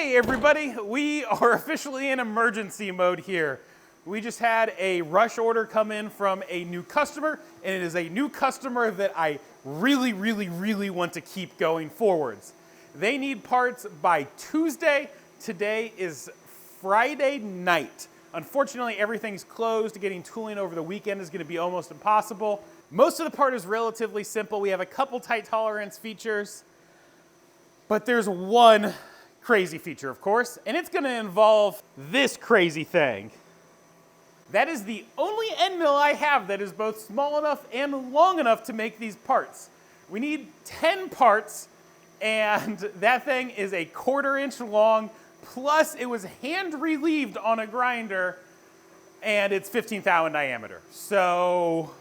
Hey everybody, we are officially in emergency mode here. We just had a rush order come in from a new customer, and it is a new customer that I really want to keep going forwards. They need parts by Tuesday. Today is Friday night. Unfortunately, everything's closed. Getting tooling over the weekend is going to be almost impossible. Most of the part is relatively simple. We have a couple tight tolerance features, but there's one crazy feature, of course, and it's going to involve this crazy thing. That is the only end mill I have that is both small enough and long enough to make these parts. We need 10 parts, and that thing is a 1/4 inch long, plus it was hand relieved on a grinder, and it's 15 thou in diameter. So,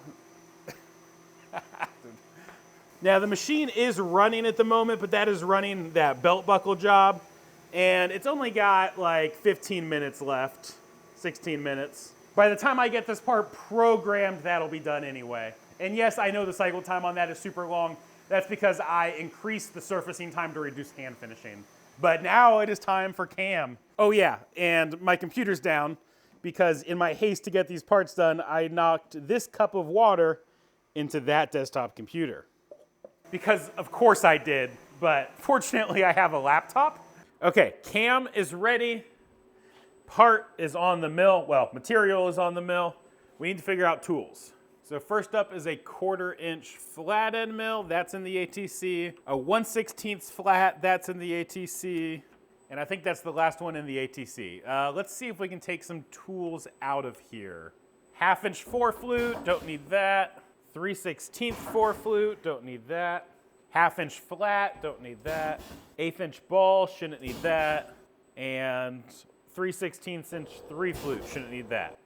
now the machine is running at the moment, but that is running that belt buckle job, and it's only got like 15 minutes left, 16 minutes. By the time I get this part programmed, that'll be done anyway. And yes, I know the cycle time on that is super long. That's because I increased the surfacing time to reduce hand finishing. But now it is time for cam. Oh yeah, and my computer's down because in my haste to get these parts done, I knocked this cup of water into that desktop computer. Because of course I did, but fortunately I have a laptop. Okay, cam is ready. Part is on the mill. Well, material is on the mill. We need to figure out tools. So first up is a 1/4 inch flat end mill. That's in the ATC. A 1/16 flat. That's in the ATC. And I think that's the last one in the ATC. Let's see if we can take some tools out of here. 1/2 inch 4 flute. Don't need that. 3/16 4 flute. Don't need that. 1/2 inch flat. Don't need that. 1/8 inch ball. Shouldn't need that. And 3/16 inch 3 flute. Shouldn't need that.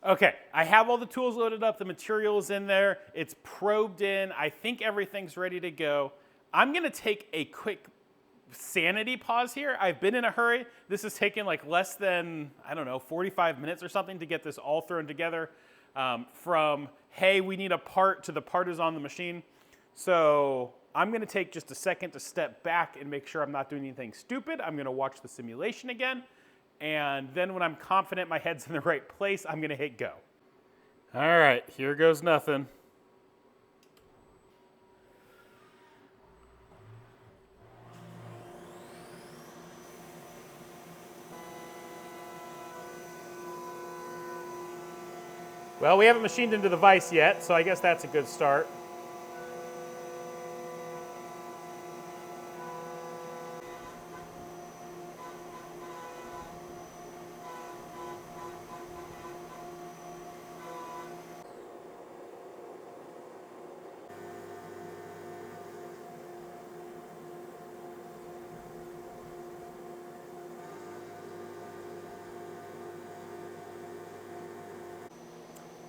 Okay, I have all the tools loaded up, the material is in there, it's probed in, I think everything's ready to go. I'm gonna take a quick sanity pause here. I've been in a hurry. This has taken like less than, I don't know, 45 minutes or something to get this all thrown together. From, hey, we need a part to the part is on the machine. So I'm gonna take just a second to step back and make sure I'm not doing anything stupid. I'm gonna watch the simulation again. And then when I'm confident my head's in the right place, I'm gonna hit go. All right, here goes nothing. Well, we haven't machined into the vise yet, so I guess that's a good start.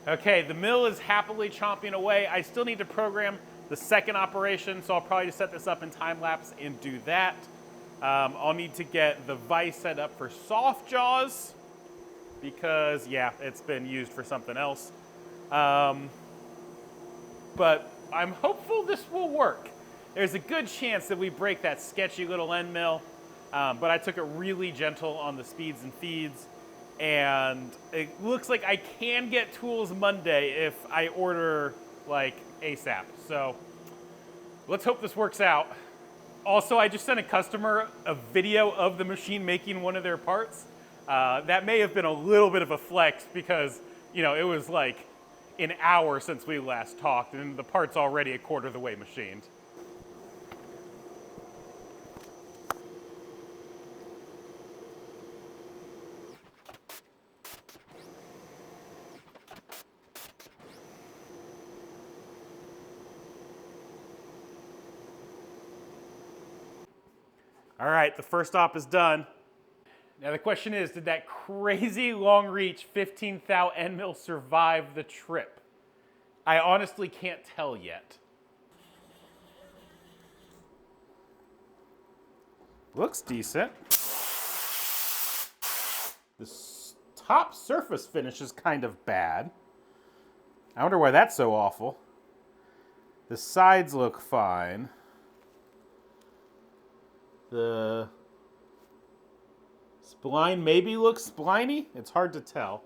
Okay, the mill is happily chomping away. I still need to program the second operation, so I'll probably just set this up in time lapse and do that. I'll need to get the vise set up for soft jaws because, yeah, it's been used for something else. But I'm hopeful this will work. There's a good chance that we break that sketchy little end mill, but I took it really gentle on the speeds and feeds. And it looks like I can get tools Monday if I order like ASAP. So let's hope this works out. Also, I just sent a customer a video of the machine making one of their parts. That may have been a little bit of a flex because, you know, it was like an hour since we last talked and the part's already a 1/4 of the way machined. All right, the first op is done. Now the question is, did that crazy long reach 15 thou end mill survive the trip? I honestly can't tell yet. Looks decent. The top surface finish is kind of bad. I wonder why that's so awful. The sides look fine. The spline maybe looks spliny. It's hard to tell.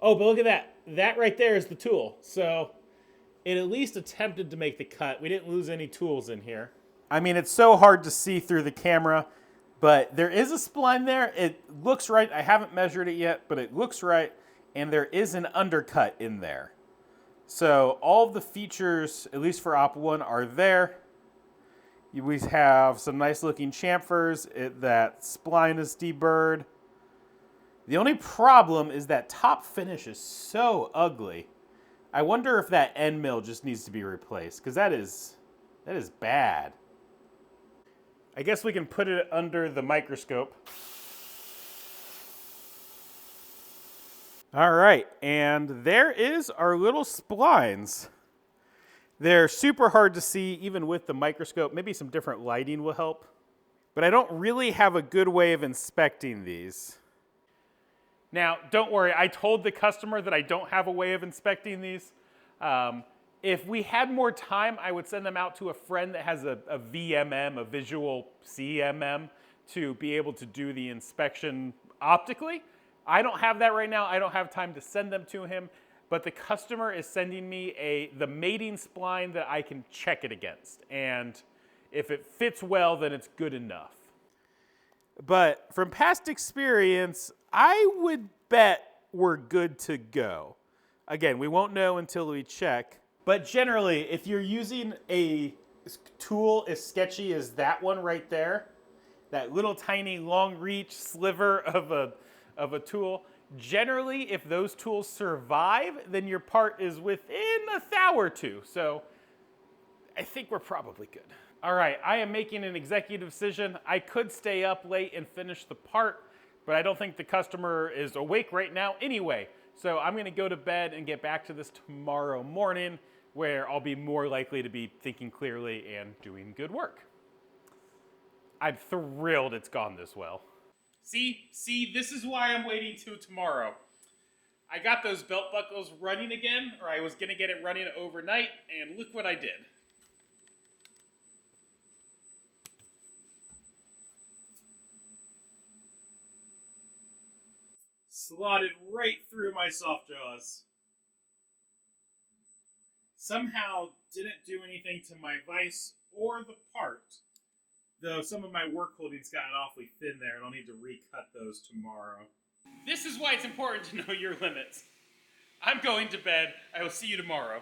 Oh, but look at that. That right there is the tool. So it at least attempted to make the cut. We didn't lose any tools in here. I mean, it's so hard to see through the camera, but there is a spline there. It looks right. I haven't measured it yet, but it looks right. And there is an undercut in there. So all of the features, at least for Op 1, are there. We have some nice looking chamfers. That spline is deburred. The only problem is that top finish is so ugly. I wonder if that end mill just needs to be replaced, because that is bad. I guess we can put it under the microscope. All right, and there is our little splines. They're super hard to see even with the microscope. Maybe some different lighting will help. But I don't really have a good way of inspecting these. Now, don't worry, I told the customer that I don't have a way of inspecting these. If we had more time, I would send them out to a friend that has a VMM, a visual CMM, to be able to do the inspection optically. I don't have that right now. I don't have time to send them to him. But the customer is sending me the mating spline that I can check it against. And if it fits well, then it's good enough. But from past experience, I would bet we're good to go. Again, we won't know until we check. But generally, if you're using a tool as sketchy as that one right there, that little tiny long reach sliver of a tool, generally, if those tools survive, then your part is within a thou or two. So I think we're probably good. All right, I am making an executive decision. I could stay up late and finish the part, but I don't think the customer is awake right now anyway. So I'm gonna go to bed and get back to this tomorrow morning, where I'll be more likely to be thinking clearly and doing good work. I'm thrilled it's gone this well. See, this is why I'm waiting till tomorrow. I got those belt buckles running again, or I was gonna get it running overnight, and look what I did. Slotted right through my soft jaws. Somehow didn't do anything to my vise or the part, though some of my work holdings got awfully thin there, and I'll need to recut those tomorrow. This is why it's important to know your limits. I'm going to bed. I will see you tomorrow.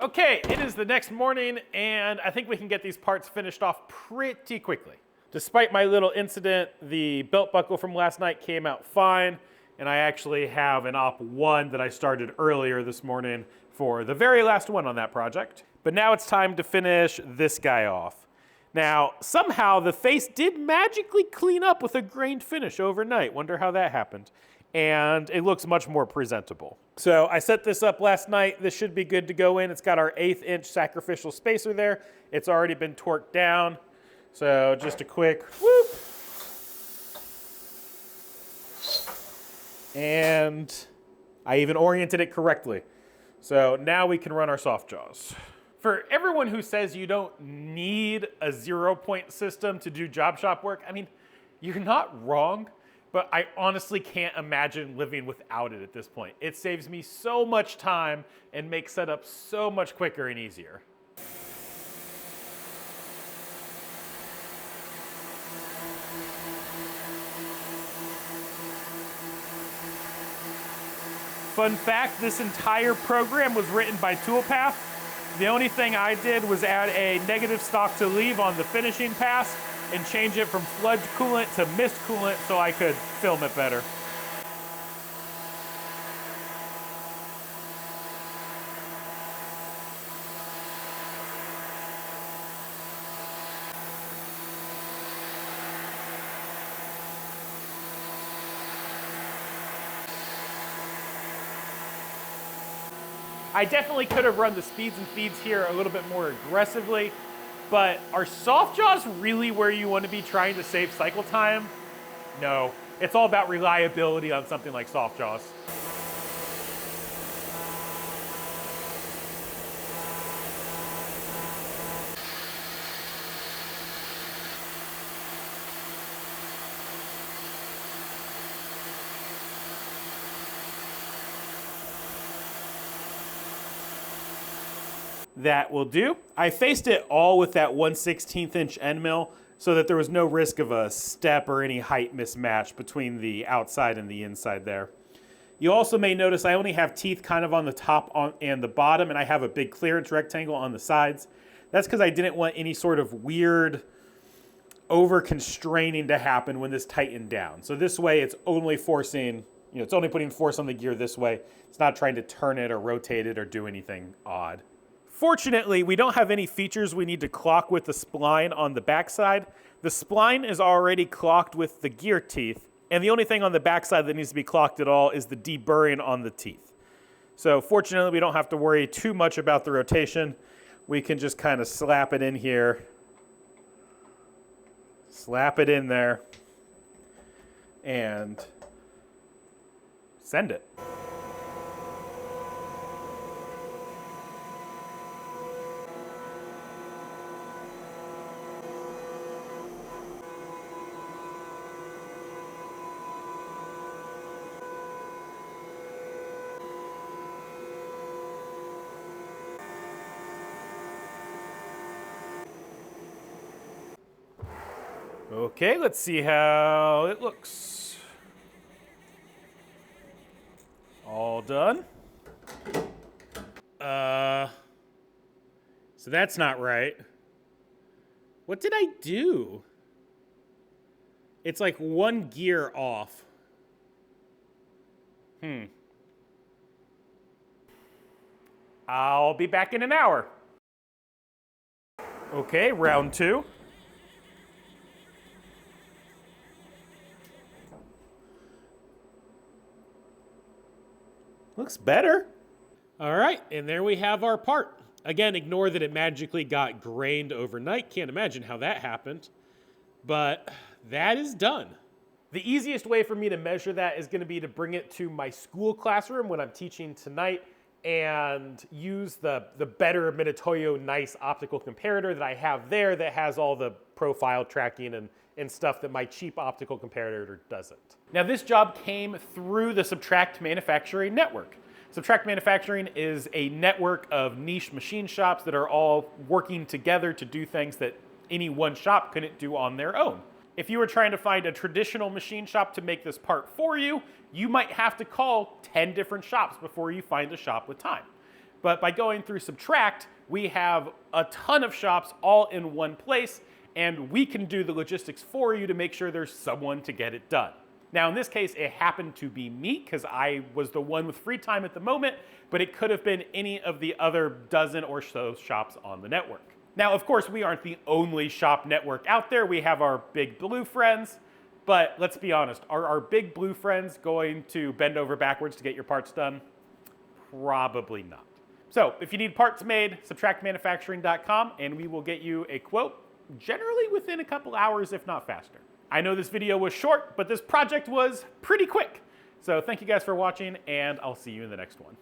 Okay, it is the next morning, and I think we can get these parts finished off pretty quickly. Despite my little incident, the belt buckle from last night came out fine, and I actually have an Op 1 that I started earlier this morning for the very last one on that project. But now it's time to finish this guy off. Now, somehow the face did magically clean up with a grained finish overnight. Wonder how that happened. And it looks much more presentable. So I set this up last night. This should be good to go in. It's got our 1/8 inch sacrificial spacer there. It's already been torqued down. So just a quick whoop. And I even oriented it correctly. So now we can run our soft jaws. For everyone who says you don't need a 0-point system to do job shop work, I mean, you're not wrong, but I honestly can't imagine living without it at this point. It saves me so much time and makes setup so much quicker and easier. Fun fact, this entire program was written by Toolpath. The only thing I did was add a negative stock to leave on the finishing pass and change it from sludge coolant to mist coolant so I could film it better. I definitely could have run the speeds and feeds here a little bit more aggressively, but are soft jaws really where you want to be trying to save cycle time? No, it's all about reliability on something like soft jaws. That will do. I faced it all with that 1/16 inch end mill so that there was no risk of a step or any height mismatch between the outside and the inside there. You also may notice I only have teeth kind of on the top and the bottom, and I have a big clearance rectangle on the sides. That's because I didn't want any sort of weird over constraining to happen when this tightened down. So this way it's only forcing, it's only putting force on the gear this way. It's not trying to turn it or rotate it or do anything odd. Fortunately, we don't have any features we need to clock with the spline on the backside. The spline is already clocked with the gear teeth, and the only thing on the backside that needs to be clocked at all is the deburring on the teeth. So fortunately, we don't have to worry too much about the rotation. We can just kind of slap it in here, slap it in there, and send it. Okay, let's see how it looks. All done. So that's not right. What did I do? It's like one gear off. I'll be back in an hour. Okay, round 2. Looks better. All right, and there we have our part. Again, ignore that it magically got grained overnight. Can't imagine how that happened. But that is done. The easiest way for me to measure that is going to be to bring it to my school classroom when I'm teaching tonight and use the better Mitutoyo Nice optical comparator that I have there that has all the profile tracking and stuff that my cheap optical comparator doesn't. Now this job came through the Subtract Manufacturing network. Subtract Manufacturing is a network of niche machine shops that are all working together to do things that any one shop couldn't do on their own. If you were trying to find a traditional machine shop to make this part for you, you might have to call 10 different shops before you find a shop with time. But by going through Subtract, we have a ton of shops all in one place, and we can do the logistics for you to make sure there's someone to get it done. Now in this case, it happened to be me because I was the one with free time at the moment, but it could have been any of the other dozen or so shops on the network. Now, of course, we aren't the only shop network out there. We have our big blue friends, but let's be honest, are our big blue friends going to bend over backwards to get your parts done? Probably not. So if you need parts made, subtractmanufacturing.com, and we will get you a quote, generally within a couple hours, if not faster. I know this video was short, but this project was pretty quick. So thank you guys for watching, and I'll see you in the next one.